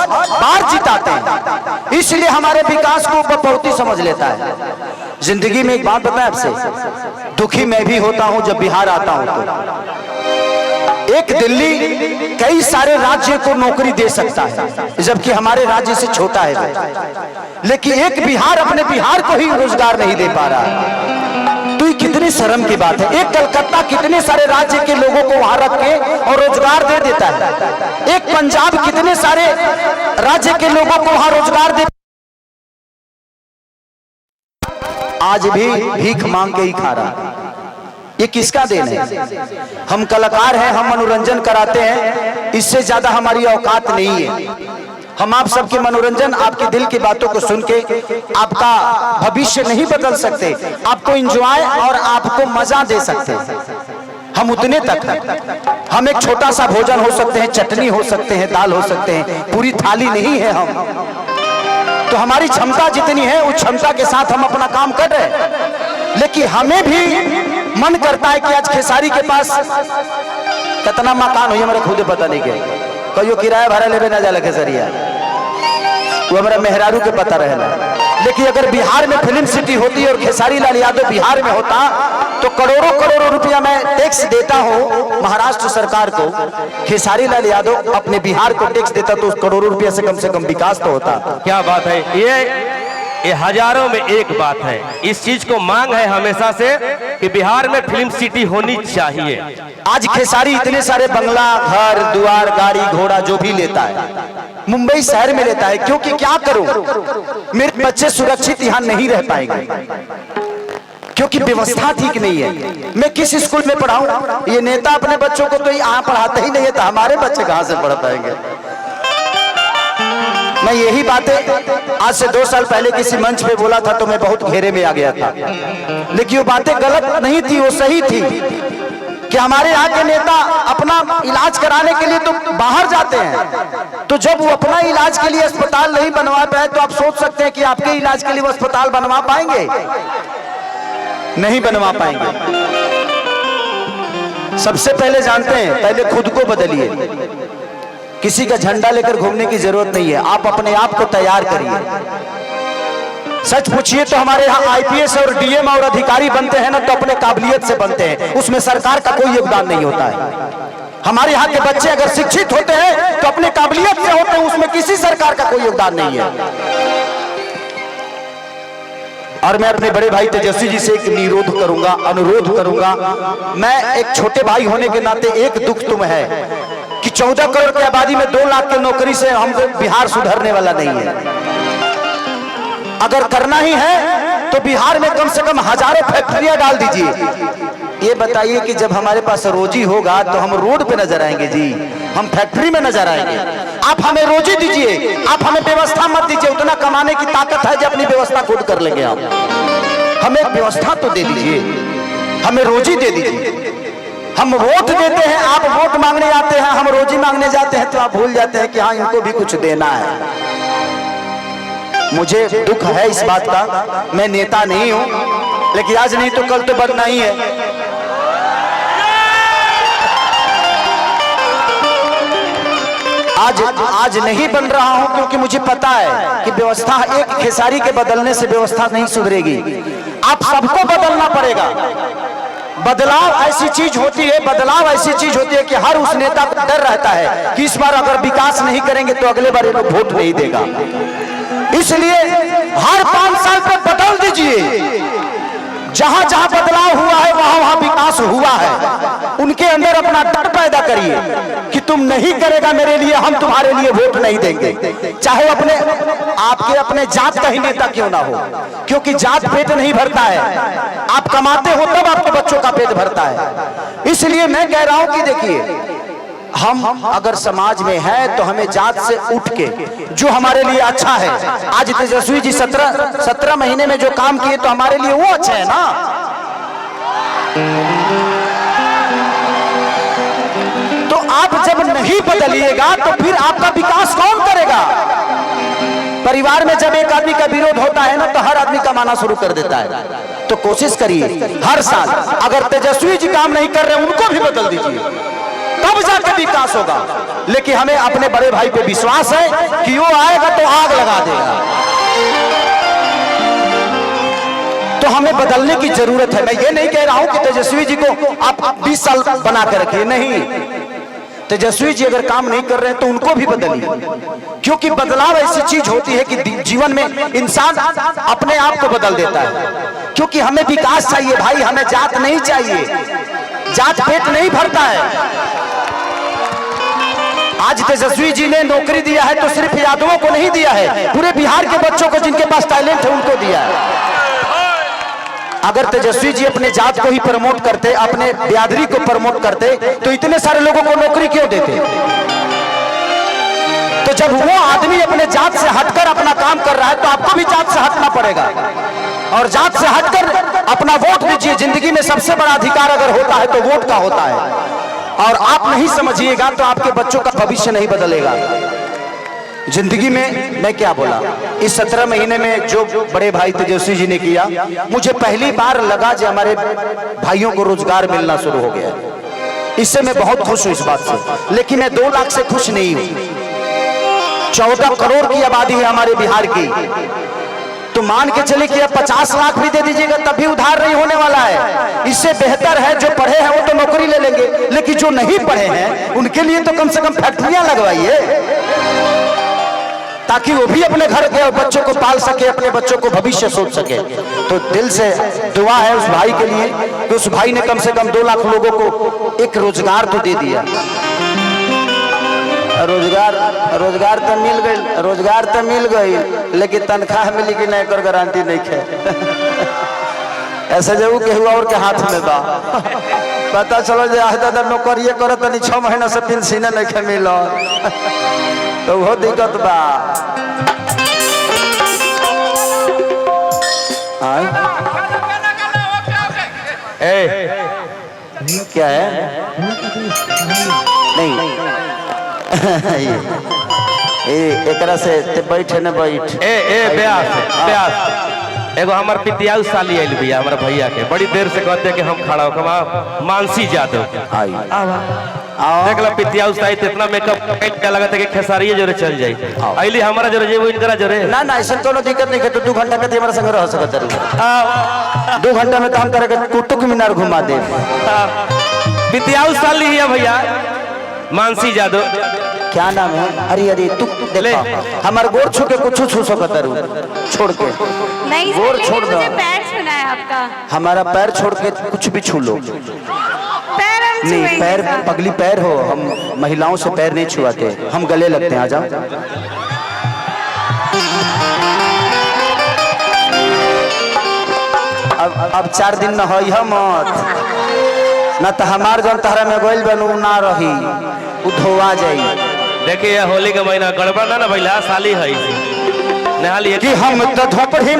बहुत बार जिताते हैं, इसलिए हमारे विकास को बपौती समझ लेता है। जिंदगी में एक बात बताएं आपसे, दुखी मैं भी होता हूं जब बिहार आता हूं तो। एक दिल्ली कई सारे राज्य को नौकरी दे सकता है, जबकि हमारे राज्य से छोटा है, लेकिन एक बिहार अपने बिहार को ही रोजगार नहीं दे पा रहा है। तो ये कितनी शर्म की बात है। एक कलकत्ता कितने सारे राज्य के लोगों को वहां रख के और रोजगार दे देता है। एक पंजाब कितने सारे राज्य के लोगों को वहां रोजगार दे, आज भी भीख मांग के ही खा रहा। ये किसका देन है? हम कलाकार हैं, हम मनोरंजन कराते हैं, इससे ज्यादा हमारी औकात नहीं है। हम आप सबके मनोरंजन, आपके दिल की बातों को सुन के आपका भविष्य नहीं बदल सकते, आपको एंजॉय और आपको मजा दे सकते। हम उतने तक हैं। हम एक छोटा सा भोजन हो सकते हैं, चटनी हो सकते हैं, दाल हो सकते हैं, पूरी थाली नहीं है हम। तो हमारी क्षमता जितनी है उस क्षमता के साथ हम अपना काम कर रहे हैं। लेकिन हमें भी मन करता है कि आज खेसारी के पास कितना मकान हो, हमारे खुद पता नहीं के कहियो किराया भाड़ा लेवे ना जाला खेसरिया, वो हमारा मेहरारू के पता रहेला। लेकिन अगर बिहार में फिल्म सिटी होती और खेसारी लाल यादव बिहार में होता तो करोड़ों करोड़ों रुपया मैं टैक्स देता हूं महाराष्ट्र सरकार को, खेसारी लाल यादव अपने बिहार को टैक्स देता तो करोड़ों रुपया से कम विकास तो होता। क्या बात है, ये हजारों में एक बात है। इस चीज को मांग है हमेशा से कि बिहार में फिल्म सिटी होनी चाहिए। आज खेसारी इतने सारे बंगला, घर द्वार, गाड़ी घोड़ा जो भी लेता है मुंबई शहर में लेता है, क्योंकि क्या करूं, मेरे बच्चे सुरक्षित यहां नहीं रह पाएंगे क्योंकि व्यवस्था ठीक नहीं है। मैं किस स्कूल में पढ़ाऊं? ये नेता अपने बच्चों को तो यहाँ पढ़ाते ही नहीं है, तो हमारे बच्चे कहां से पढ़ पाएंगे? मैं यही बातें आज से 2 साल पहले किसी मंच पे बोला था तो मैं बहुत घेरे में आ गया था, लेकिन वो बातें गलत नहीं थी, वो सही थी कि हमारे यहाँ के नेता अपना इलाज कराने के लिए तो बाहर जाते हैं, तो जब वो अपना इलाज के लिए अस्पताल नहीं बनवा पाए तो आप सोच सकते हैं कि आपके इलाज के लिए वो अस्पताल बनवा पाएंगे? नहीं बनवा पाएंगे। सबसे पहले जानते हैं, पहले खुद को बदलिए। किसी का झंडा लेकर घूमने की जरूरत नहीं है, आप अपने आप को तैयार करिए। सच पूछिए तो हमारे यहाँ आईपीएस और डीएम और अधिकारी बनते हैं ना तो अपने काबिलियत से बनते हैं, उसमें सरकार का कोई योगदान नहीं होता है। हमारे यहाँ के बच्चे अगर शिक्षित होते हैं तो अपने काबिलियत से होते हैं, उसमें किसी सरकार का कोई योगदान नहीं है। और मैं अपने बड़े भाई तेजस्वी जी से एक अनुरोध करूंगा। मैं एक छोटे भाई होने के नाते एक दुख तुम है कि 14 करोड़ की आबादी में 2 लाख की नौकरी से हम बिहार सुधरने वाला नहीं है। अगर करना ही है तो बिहार में कम से कम हजारों फैक्ट्रियां डाल दीजिए। ये बताइए कि जब हमारे पास रोजी होगा तो हम रोड पे नजर आएंगे जी, हम फैक्ट्री में नजर आएंगे। आप हमें रोजी दीजिए, आप हमें व्यवस्था मत दीजिए। उतना कमाने की ताकत है जो अपनी व्यवस्था खुद कर लेंगे आप। हमें व्यवस्था तो दे दीजिए, हमें रोजी दे दीजिए। हम वोट देते हैं, आप वोट मांगने आते हैं, हम रोजी मांगने जाते हैं तो आप भूल जाते हैं कि हाँ इनको भी कुछ देना है। मुझे दुख है इस बात का, मैं नेता नहीं हूं, लेकिन आज नहीं तो कल तो बनना ही है। आज नहीं बन रहा हूं क्योंकि मुझे पता है कि व्यवस्था एक खेसारी के बदलने से व्यवस्था नहीं सुधरेगी, आप सबको बदलना पड़ेगा। बदलाव ऐसी चीज होती है कि हर उस नेता को डर रहता है कि इस बार अगर विकास नहीं करेंगे तो अगले बार वो वोट नहीं देगा। इसलिए हर 5 साल पे बदल दीजिए। जहां जहां बदलाव हुआ है वहां वहां विकास हुआ है। उनके अंदर अपना डर पैदा करिए कि तुम नहीं करेगा मेरे लिए, हम तुम्हारे लिए वोट नहीं देंगे, चाहे अपने जात का ही नेता क्यों ना हो, क्योंकि जात पेट नहीं भरता है। आप कमाते हो तब आपके बच्चों का पेट भरता है। इसलिए मैं कह रहा हूं कि देखिए, हम अगर समाज में है तो हमें जात से उठ के जो हमारे लिए अच्छा है। आज तेजस्वी जी 17 महीने में जो काम किए तो हमारे लिए वो अच्छा है ना। तो आप जब नहीं बदलिएगा तो फिर आपका विकास कौन करेगा? परिवार में जब एक आदमी का विरोध होता है ना तो हर आदमी कमाना शुरू कर देता है। तो कोशिश करिए हर साल, अगर तेजस्वी जी काम नहीं कर रहे उनको भी बदल दीजिए, तब जाके विकास होगा। लेकिन हमें अपने बड़े भाई पे विश्वास है कि वो आएगा तो आग लगा देगा। तो हमें बदलने की जरूरत है। मैं ये नहीं कह रहा हूं कि तेजस्वी जी को आप 20 साल बना के रखिए, नहीं। तेजस्वी जी अगर काम नहीं कर रहे हैं तो उनको भी बदलिए, क्योंकि बदलाव ऐसी चीज होती है कि जीवन में इंसान अपने आप को बदल देता है। क्योंकि हमें विकास चाहिए भाई, हमें जात नहीं चाहिए। जात पेट नहीं भरता है। आज तेजस्वी जी ने नौकरी दिया है तो सिर्फ यादवों को नहीं दिया है, पूरे बिहार के बच्चों को जिनके पास टैलेंट है उनको दिया है। अगर तेजस्वी जी अपने जात को ही प्रमोट करते, अपने बिरादरी को प्रमोट करते, तो इतने सारे लोगों को नौकरी क्यों देते? तो जब वो आदमी अपने जात से हटकर अपना काम कर रहा है तो आपको भी जात से हटना पड़ेगा और जात से हटकर अपना वोट दीजिए। जिंदगी में सबसे बड़ा अधिकार अगर होता है तो वोट का होता है। और आप नहीं समझिएगा तो आपके बच्चों का भविष्य नहीं बदलेगा। जिंदगी में मैं क्या बोला, इस 17 महीने में जो बड़े भाई तेजस्वी जी ने किया, मुझे पहली बार लगा कि हमारे भाइयों को रोजगार मिलना शुरू हो गया। इससे मैं बहुत खुश हूं इस बात से। लेकिन मैं 2 लाख से खुश नहीं हूं। 14 करोड़ की आबादी है हमारे बिहार की। तो मान के चले कि अब 50 लाख भी दे दीजिएगा तब भी उधार नहीं होने वाला है। इससे बेहतर है जो पढ़े हैं वो तो नौकरी ले लेंगे, लेकिन जो नहीं पढ़े हैं उनके लिए तो कम से कम फैक्ट्रियां लगवाइए, ताकि वो भी अपने घर के बच्चों को पाल सके, अपने बच्चों को भविष्य सोच सके। तो दिल से दुआ है उस भाई के लिए कि उस भाई ने कम से कम 2 लाख लोगों को एक रोजगार तो दे दिया। रोजगार तो मिल गई, लेकिन तनख्वाह मिली कि नहीं कर गारंटी नहीं है। ऐसे जरूर के हुआ और के हाथ में बा पता चलो जे दादा नौकरिए करत नहीं 6 महीना से पेंशन नहीं मिल तो बहुत दिक्कत बा। क्या है नहीं एकरा से ते बैठे न बैठ ब्यास एगो हमार पितियाऊ साली आइल बिया हमारे भैया के, बड़ी देर से कहते कि हम खड़ा होकर मानसी जादव देख ला पितियाऊ साली इतना मेकअप क्या लगा था कि खेसारिये जोरे चल जाए आइली हमारा जोरे जेबो इनकरा जोरे ना ना ऐसा कोनो दिक्कत नहीं है। तो 2 घंटा के हमारे संग रह सकत है। 2 घंटा में तो हम करे कुतुब मीनार घुमा दे। पितियाऊ साली है भैया मानसी जादव। क्या नाम है? अरे अरे तू देखो हमारे गोर छू के कुछ छू सकत है छोड़ के नहीं गोर छोड़ दो। पैर छूना है आपका। हमारा पैर छोड़ के कुछ भी छू लो। नहीं पैर पगली पैर हो, हम महिलाओं से पैर नहीं छुआते, हम गले लगते हैं। आ जाओ। अब 4 दिन न हो मत ना तो हमार जन तहरा में गोइल बनू ना रही उ धोआ जाई। देखिए होली का महीना गड़बड़ ना भैया साली है नहा लिए कि हम तो धोपड़ी